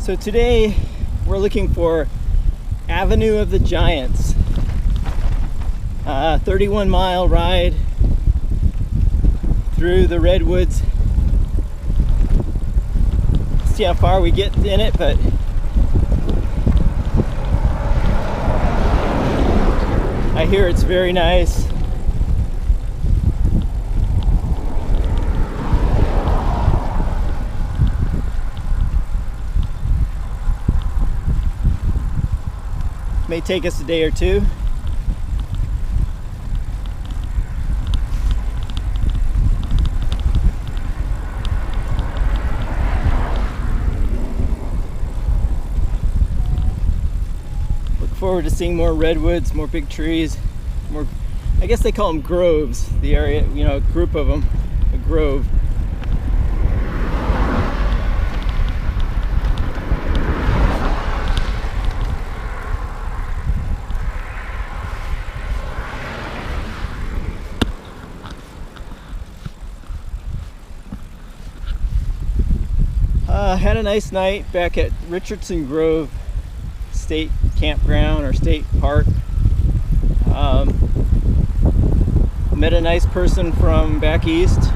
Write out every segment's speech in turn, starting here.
So today we're looking for Avenue of the Giants, 31-mile ride through the redwoods. See how far we get in it, but I hear it's very nice. May take us a day or two. Look forward to seeing more redwoods, more big trees, more, I guess they call them groves, the area, you know, a group of them, a grove. Had a nice night back at Richardson Grove State Campground or State Park. Met a nice person from back east.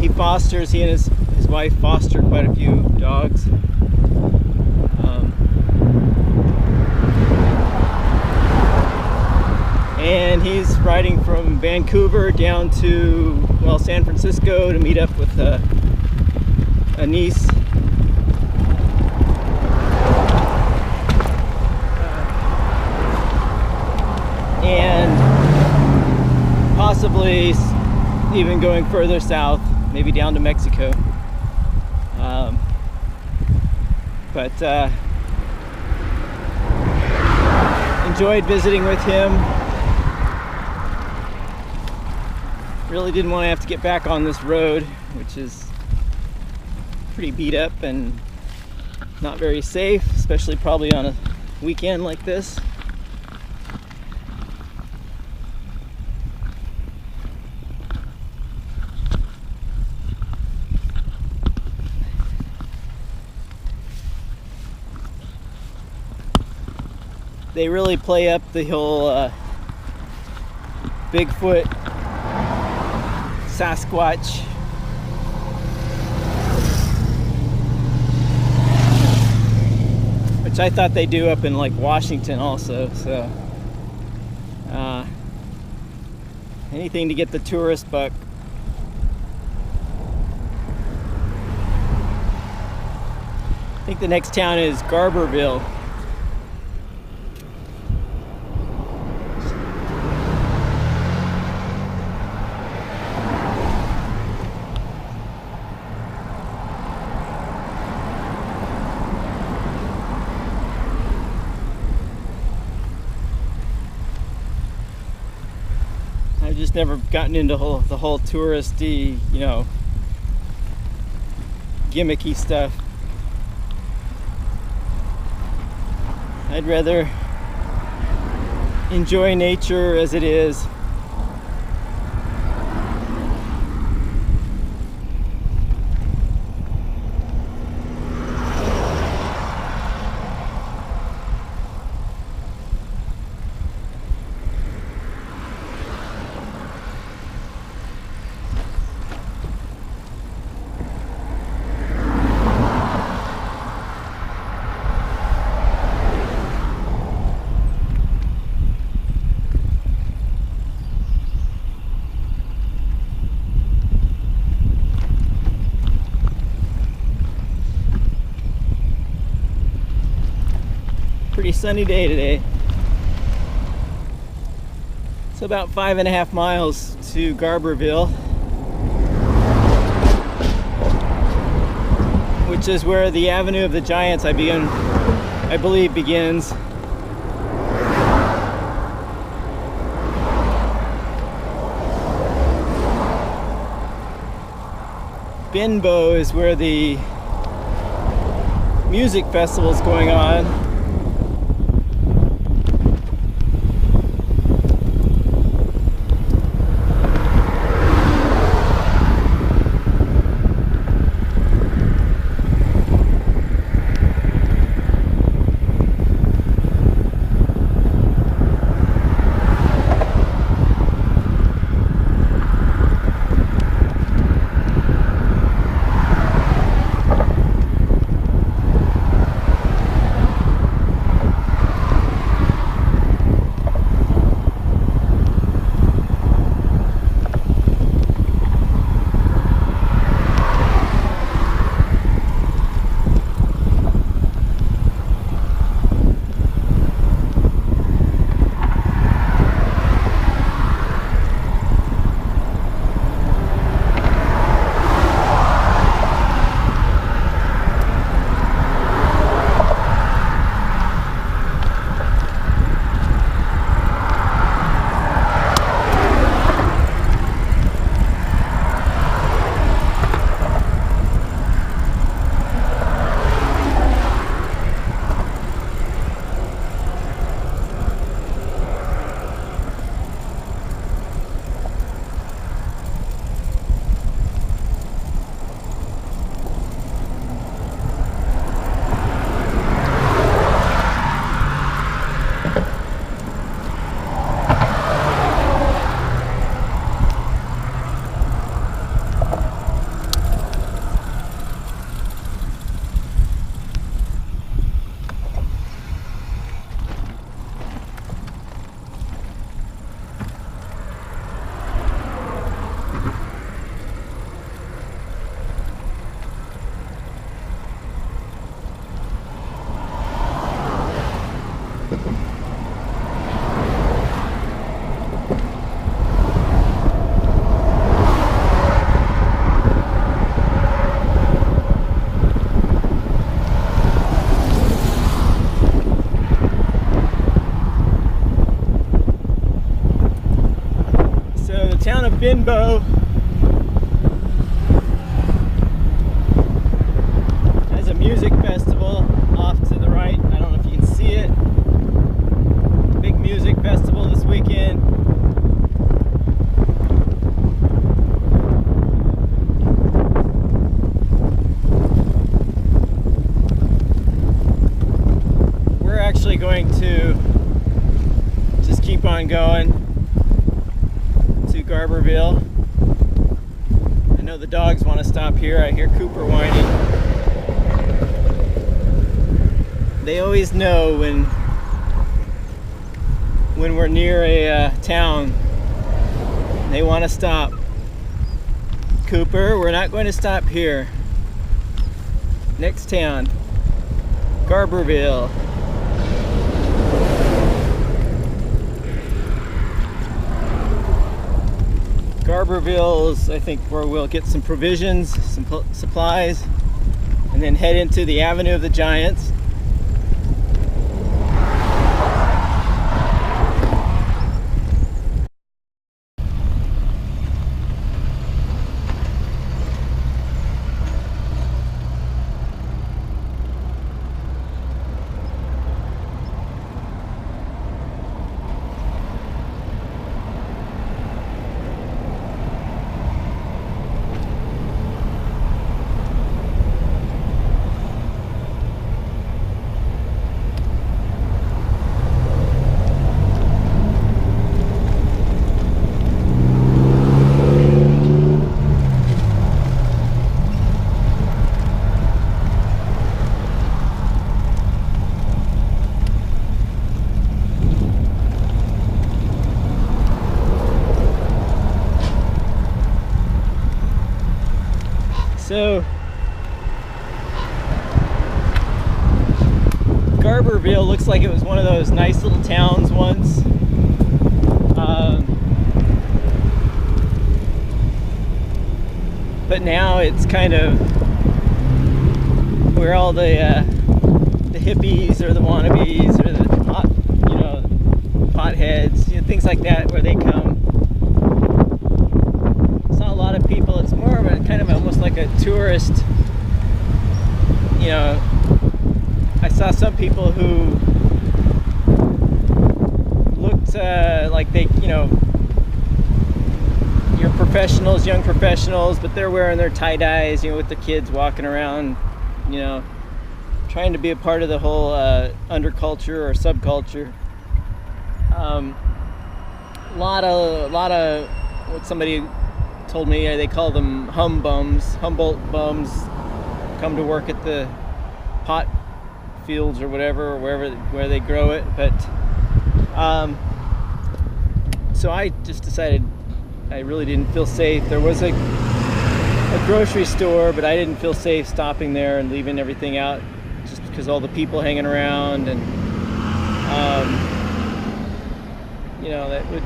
He fosters, he and his wife foster quite a few dogs. And he's riding from Vancouver down to, well, San Francisco to meet up with a niece. And possibly even going further south, maybe down to Mexico. Enjoyed visiting with him. Really didn't want to have to get back on this road, which is pretty beat up and not very safe, especially probably on a weekend like this. They really play up the whole Bigfoot, Sasquatch, which I thought they do up in like Washington also. So anything to get the tourist buck. I think the next town is Garberville. I've just never gotten into the whole touristy, you know, gimmicky stuff. I'd rather enjoy nature as it is. Pretty sunny day today. It's about 5.5 miles to Garberville, which is where the Avenue of the Giants I believe begins. Benbow is where the music festival is going on. Binbo has a music festival off to the right. I don't know if you can see it. Big music festival this weekend. We're actually going to just keep on going to Garberville. I know the dogs want to stop here. I hear Cooper whining. They always know when we're near a town. They want to stop. Cooper, we're not going to stop here. Next town, Garberville. Garberville is, I think, where we'll get some provisions, some supplies, and then head into the Avenue of the Giants. So, Garberville looks like it was one of those nice little towns once. But now it's kind of where all the hippies or the wannabes or the potheads, things like that, where they come. It's not a lot of people. It's more of a kind of almost like a tourist. I saw some people who looked like they, you're professionals, young professionals, but they're wearing their tie-dyes, with the kids walking around, trying to be a part of the whole underculture or subculture. A lot of what somebody told me, they call them Humboldt bums, come to work at the pot fields or whatever, or where they grow it. But so I just decided I really didn't feel safe. There was a grocery store, but I didn't feel safe stopping there and leaving everything out, just because all the people hanging around, and that would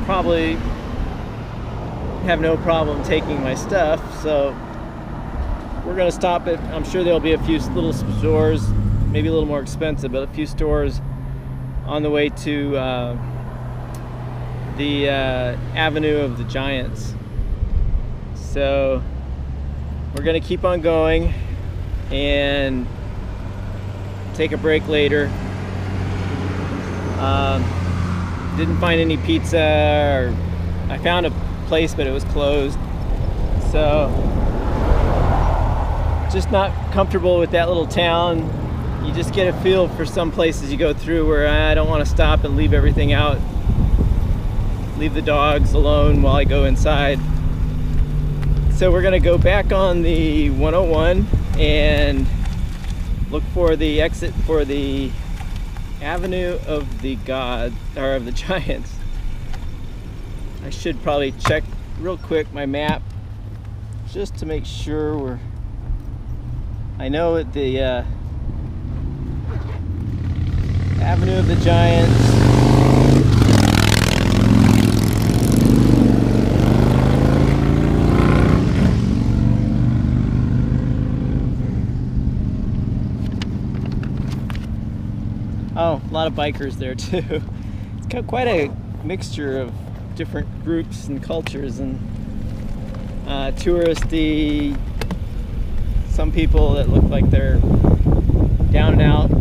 probably have no problem taking my stuff. So we're going to stop at, I'm sure there'll be a few little stores, maybe a little more expensive, but a few stores on the way to the Avenue of the Giants. So we're going to keep on going and take a break later. Didn't find any pizza, or I found a place, but it was closed. So just not comfortable with that little town. You just get a feel for some places you go through where I don't want to stop and leave everything out. Leave the dogs alone while I go inside. So we're gonna go back on the 101 and look for the exit for the Avenue of the Giants. I should probably check real quick my map just to make sure I know at the Avenue of the Giants. Oh, a lot of bikers there too. It's got quite a mixture of different groups and cultures, and touristy, some people that look like they're down and out